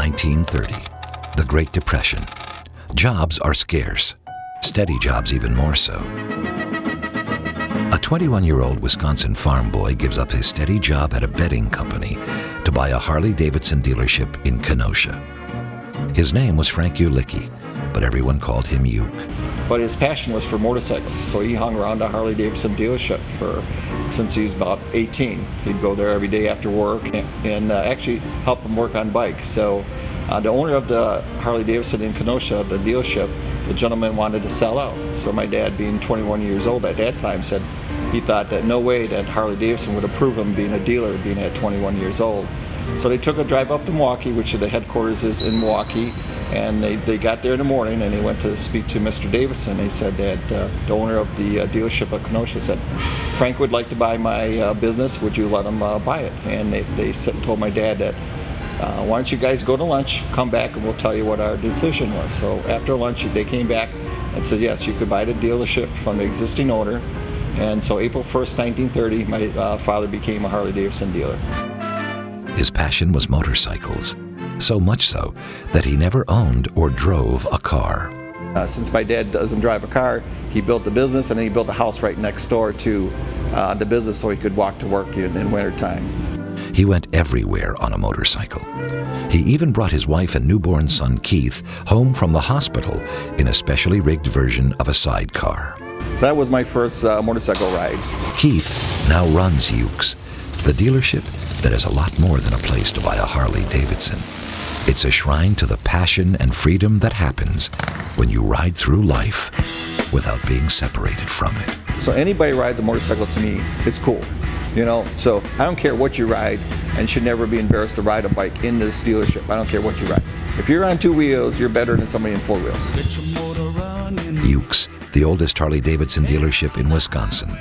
1930, the Great Depression. Jobs are scarce, steady jobs even more so. A 21-year-old Wisconsin farm boy gives up his steady job at a bedding company to buy a Harley Davidson dealership in Kenosha. His name was Frank Ulicki, but everyone called him Uke. But his passion was for motorcycles, so he hung around a Harley Davidson dealership since he was about 18. He'd go there every day after work and actually help him work on bikes. So the owner of the Harley Davidson in Kenosha, the dealership, the gentleman wanted to sell out. So my dad, being 21 years old at that time, said he thought that no way that Harley Davidson would approve him being a dealer, being at 21 years old. So they took a drive up to Milwaukee, which the headquarters is in Milwaukee, and they got there in the morning and they went to speak to Mr. Davidson. They said that the owner of the dealership at Kenosha said, Frank would like to buy my business, would you let him buy it? And they told my dad that, why don't you guys go to lunch, come back and we'll tell you what our decision was. So after lunch they came back and said yes, you could buy the dealership from the existing owner. And so April 1st, 1930, my father became a Harley Davidson dealer. His passion was motorcycles, so much so that he never owned or drove a car. Since my dad doesn't drive a car, he built the business and then he built a house right next door to the business so he could walk to work in wintertime. He went everywhere on a motorcycle. He even brought his wife and newborn son Keith home from the hospital in a specially rigged version of a sidecar. So that was my first motorcycle ride. Keith now runs Ukes, the dealership that is a lot more than a place to buy a Harley Davidson. It's a shrine to the passion and freedom that happens when you ride through life without being separated from it. So anybody rides a motorcycle to me, it's cool. You know, so I don't care what you ride, and you should never be embarrassed to ride a bike in this dealership. I don't care what you ride. If you're on two wheels, you're better than somebody in four wheels. Ukes, the oldest Harley Davidson dealership in Wisconsin.